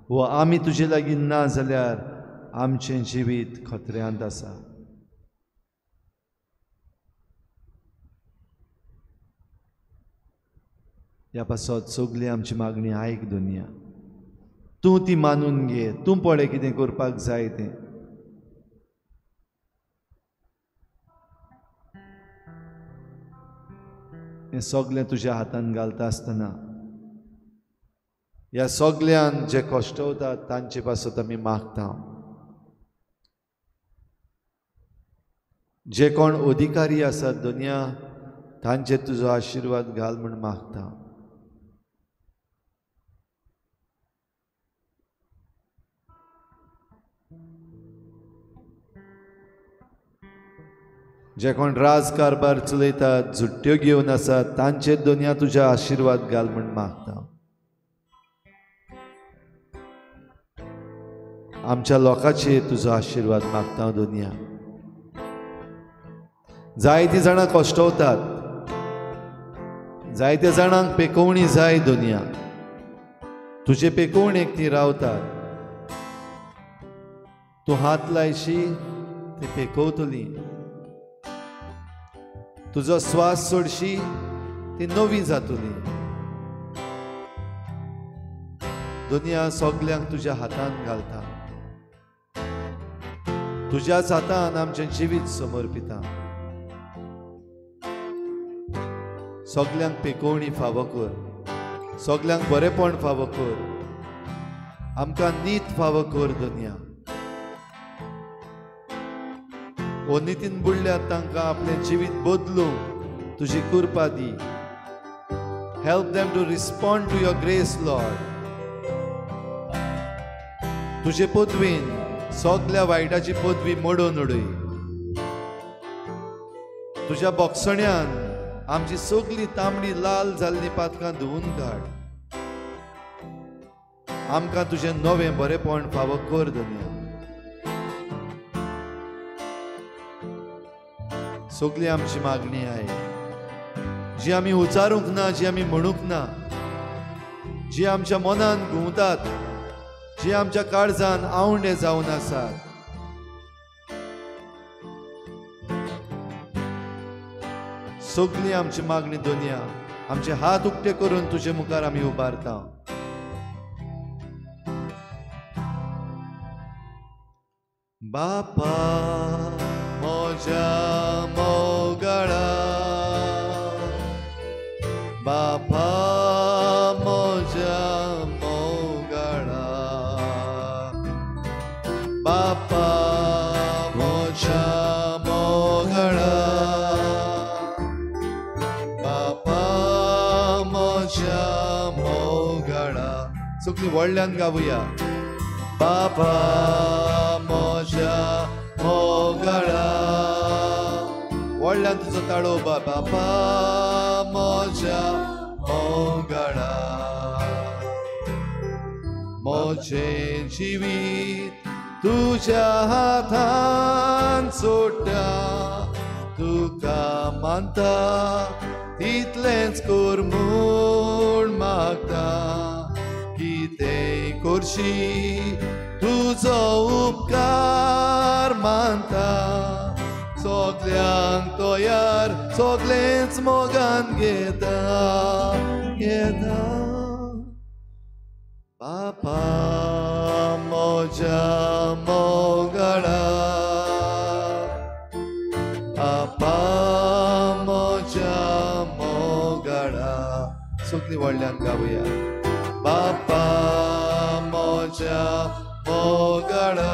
वो आमी तुजे लागीं ना जाल्यार आमचें जिवीत खतऱ्यांत आसा. ह्या पासत सगळी आमची मागणी आयक दुनिया. तूं ती मानून घे. तूं पळय कितें करपाक जाय तें. हें सगळें तुज्या हातान घालता आसतना ह्या सगळ्यान जे कश्टवतात तांचे पासत आमी मागता. जे कोण अधिकारी आसात दुनिया तांचेर तुजो आशिर्वाद घाल म्हूण मागता. जे कोण राजकारबार चलयतात, झुट्ट्यो घेवन आसात तांचेर दुनिया तुज्या आशिर्वाद घाल म्हूण मागता. आमच्या लोकांचेर तुजो आशिर्वाद मागता दुनिया. जायतीं जाणां कश्टवतात, जायत्या जाणांक पेकोवणी जाय दुनिया. तुजे पेकोवणेक ती रावतात. तूं हात लायशी ती पेकोवतली. तुजो स्वास सोडशी ती नवी जातली. दुनिया सगल्यांक तुज्या हातान घालता. तुज्याच हातान आमचें जिवीत समर्पिता. सगल्यांक पेकोवणी फावो कर. सगल्यांक बरेपण फावो कर. आमकां नीत फावो कर दुनिया. ओ नितीन बुडल्यात तांकां आपलें जिवीत बदलूंक तुजी कृपा दी. Help them to respond to your grace Lord. तुजे पदवीन सगल्या वायटाची पदवी मोडून उडय. तुज्या बोगसण्यान आमची सगळी तांबडी लाल जाल्ली पातकां धुवून काड. आमकां तुजें नवें बरेपण फावो कर दुनिया. सगळी आमची मागणी आहे जी आमी उचारूंक ना, जी आमी म्हणूंक ना, जी आमच्या मनान घुंवतात, जी आमच्या काळजान आवंडे जावन आसात. सगळी आमची मागणी दुनिया आमचे हात उक्ते करून तुजे मुखार आमी उबारता. बापा म्हज्या मोगळा, बापा म्हज्या मोगळा, बापा म्हज्या मोगळा, बापा म्हज्या मोगळा. सगळीं व्हडल्यान गावुया. बापा म्हज्या मोगळा. व्हडल्यान तुजो ताळो बापा म्हज्या मोगळा. म्हजें जिवीत तुज्या हातान सोडटा. तुका मानता तितलेंच कर म्हूण मागता. कितेंय करशी तुजो उपकार मानता. सगल्यांक तोयार सगळेंच मोगान घेता. बापा म्हज्या मोगळा, बापा व्हडल्यान गावया. बापा म्हज्या मोगाळा,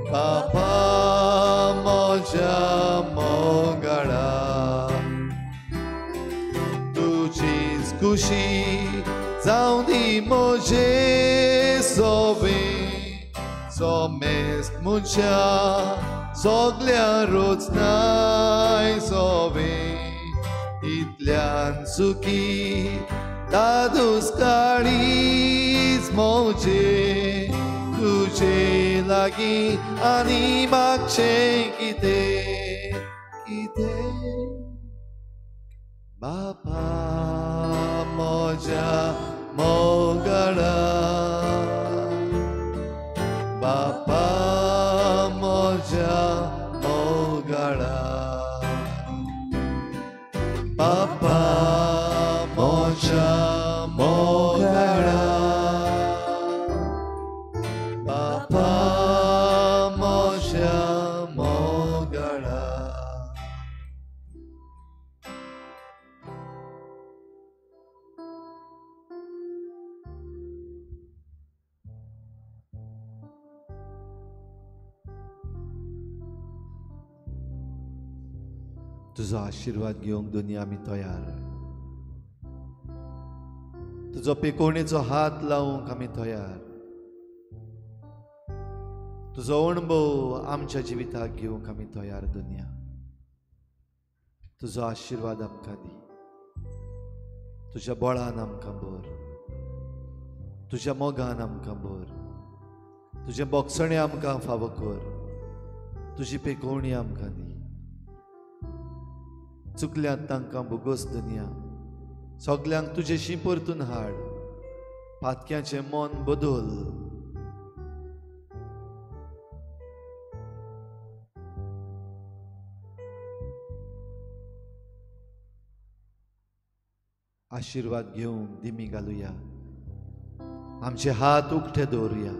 बापा म्हज्या मोगाळा, तुजीच खुशी जावं दी म्हजे सोबे, सोमेस्त म्हज्या सगल्या रोजनाय सोबे. इतल्यान सुखी दादूस काळीज मोजे, तुजे लागीं आनी मागचें कितें कितें. बापा म्हज्या मोगाळा, बापा म्हज्या मोगाळा, बापा म्हज्या मोगाळा, बापा म्हज्या मोगाळा. तुजो आशीर्वाद घेवंक दुनिया आमी तयार. तुजो पिकोवणेचो हात लावंक आमी तयार. तुजो अणभव आमच्या जिविताक घेवंक आमी तयार. दुनिया तुजो आशीर्वाद आमकां दी. तुज्या बळान आमकां भर, तुज्या मोगान आमकां भर, तुजें बोगसणें आमकां फावो कर, तुजी पेकोवणी आमकां दी. चुकल्यांत तांकां भुगोस दुनिया. सगल्यांक तुजेशी परतून हाड. पातक्याचें मन बदल. आशीर्वाद घेवंक दिमी घालुया. आमचे हात उक्ते दवरुया.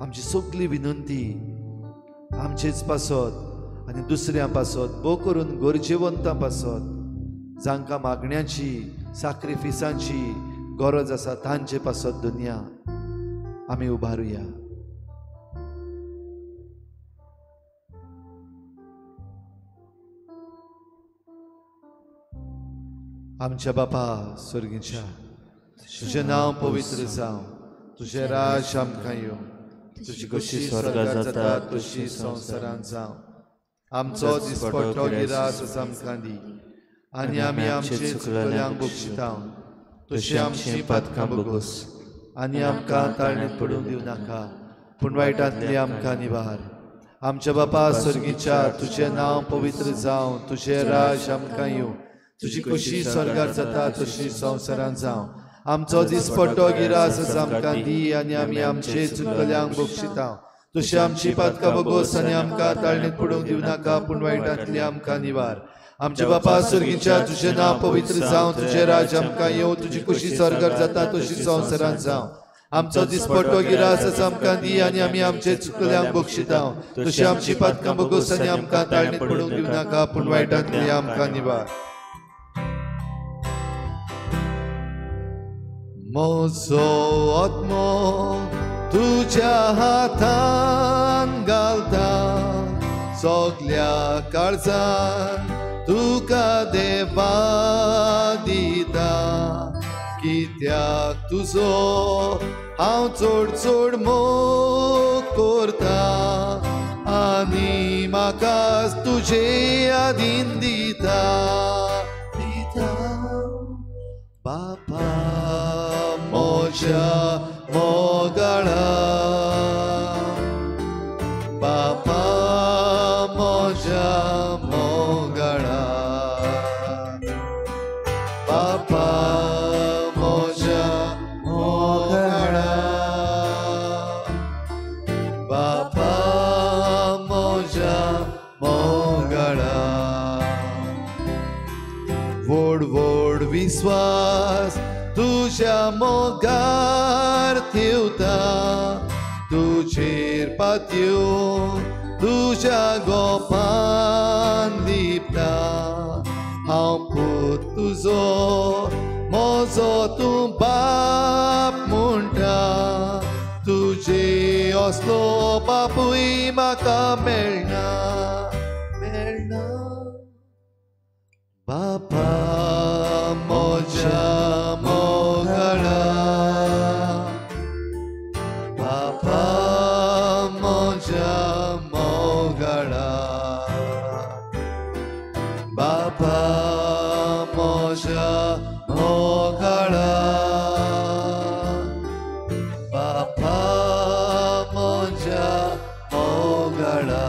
आमची सगली विनंती आमचेच पासत आनी दुसऱ्यां पासत, भोव करून गरजेवंतां पासत, जांकां मागण्याची सॅक्रिफिसांची गरज आसा तांचे पासत दुनिया आमी उबारुया. आमच्या बापा स्वर्गीच्या, तुजें नांव पवित्र जावं, तुजें राज आमकां येवं, तुजी कशी स्वर्गांत जाता तशी संवसारांत जावं. आमचो दिसपट्टो गिरास आमकां दी, आनी आमी आमचे चुकल्यांक बक्षितांव, तशी आमची पातकां बगोस, आनी आमकां ताळणेंत पडूंक दिवं नाका, पूण वायटांतली आमकां निवार. आमच्या बापा स्वर्गीच्या, तुजें नांव पवित्र जावं, तुजें राज आमकां येवं, तुजी कशी स्वर्गांत जाता तशी संवसारांत जावं. आमचो दिसपट्टो गिरास आमकां दी, आनी आमी आमचे चुकल्यांक बक्षितांव, तशी आमची पातकां बगोस, आनी आमकां ताळणेंत पडूंक दिवं नाका, पूण वायटांतली आमकां निवार. आमच्या बापा स्वर्गीच्या, तुजें नांव पवित्र जावं, तुजें राज आमकां येवं, तुजी कशी स्वर्गांत जाता तशी संवसारांत जावं. आमचो दिसपट्टो गिरास आमकां दी, आनी आमी आमचे चुकल्यांक बक्षितांव, तशी आमची पातकां बगोस, आनी आमकां ताळणेंत पडूंक दिवं नाका, पूण वायटांतली आमकां निवार. म्हजो आत्मो तुज्या हातान घालता, सगल्या काळजान तुका देवा दिता. कित्याक तुजो हांव चड चड मोग करता, आनी म्हाकाच तुजे आदीन दिता. बापा म्हज्या मोगाळा, बापा म्हज्या मोगाळा, बापा म्हज्या मोगाळा, बापा म्हज्या मोगाळा. व्हड व्हड विस्वास तुज्या मोगार ठेवता, तुजेर पातयो तुज्या गोपान लिपता. हांव तुजो मोजो तूं बाप म्हणटा तुजे असलो बापूय म्हाका मेळना मेळना बापा म्हज्या मोगाळा बापा म्हज्या मोगाळा बापा म्हज्या मोगाळा बापा म्हज्या मोगाळा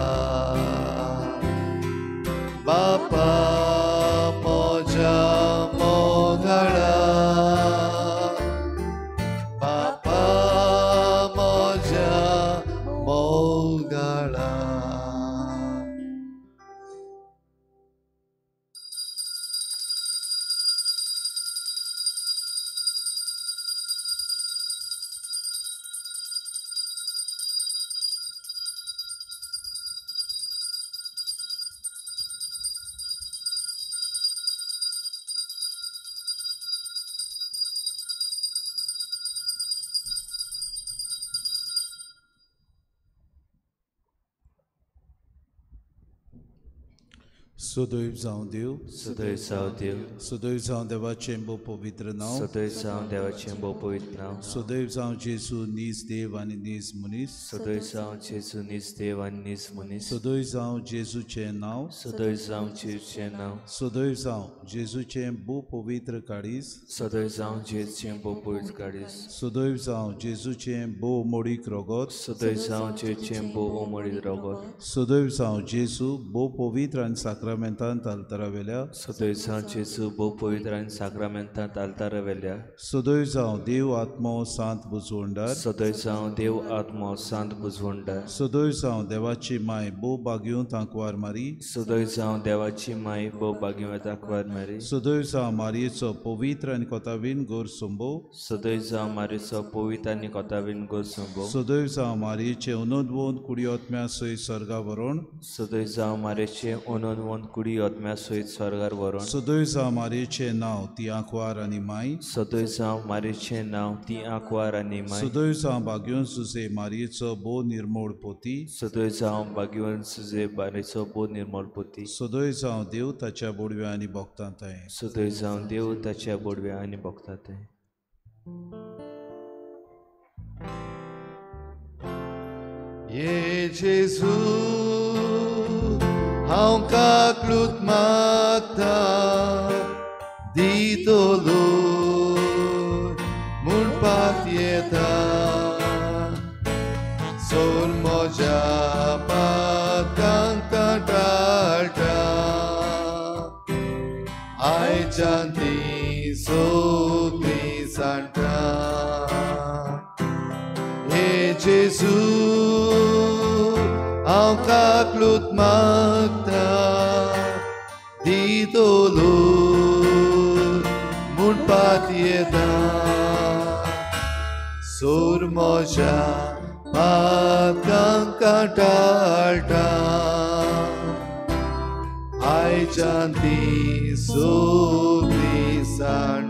बापा म्हज्या मोगाळा बापा म्हज्या मोगाळा सदैव जावं देव सदैव जावं देव सदैव जावं देवाचें बो पवित्र नांव सदैव जावं देवाचें बो पवित्र नांव सदैव जावं जेजू नीज देव आनी नीज मनीस सदैव जावं जेजू नीज देव आनी नीज मनीस सदैव जावं जेजूचें नांव सदैव जावं जेजूचें नांव सदैव जावं जेजूचें बो पवित्र काळीज सदैव जावं जेजूचें बो पवित्र काळीज सदैव जावं जेजूचें बो मोडीक रोगोत सदैव जावं जेजूचें बो ओमडीत रोगोत सदैव जावं जेजू बो पवित्र आनी साक्रामेंतांत आल्तारा वेल्या सदैव जावं जेजू बो पवित्र आनी साक्रामेंतांत आल्तारा वेल्या सदैव जावं देव आत्मो सांत बुजवंडार सदैव जावं देव आत्मो सांत बुजवंडार सदैव जावं देवाची माय बो बागयूं तांकवार मारी सदैव जावं देवाची माय बो बागीं ताकवार मारी सदैव जावं मारयेचो पवित्र आनी कोतावीन गोर सोंबो सदैव जावं मारेचो पवित्र आनी कोतावीन गोर सोंबो सदैव जावं मारयेचे उनोदवोन कुडियोत्म्या सयत स्वर्गा व्हरोन सदैव जावं मारेचे ओनोन कुडी ओतम्या सयत स्वर्गार व्हरोन सदैव जावं मारयेचें नांव ती आंकवार आनी माय सदैव जावं मारेचें नांव ती आंकवार आनी माय सदैव जावं बागयूं सुजे मारयेचो बो निर्मोळ पोती सदैव जावं बागीवन सुजे मारेचो बो निर्मळ पोती सदैव जावं देव ताच्या बोडव्या आनी भोगतांताय सदैव जावं देव ताच्या बोडव्या आनी भोगता ते ये जेजू हांव काकलूत मागता दितलो म्हणपाक येता सोर म्हज्या पातकांक कंटाळटा आयच्यान ती सोगली सांगता हे जेजू हांव काकलूत मागता दितलो म्हणपाक येता सोर म्हज्या पातकांक कंटाळटा आयच्यान ती सोगली सांगता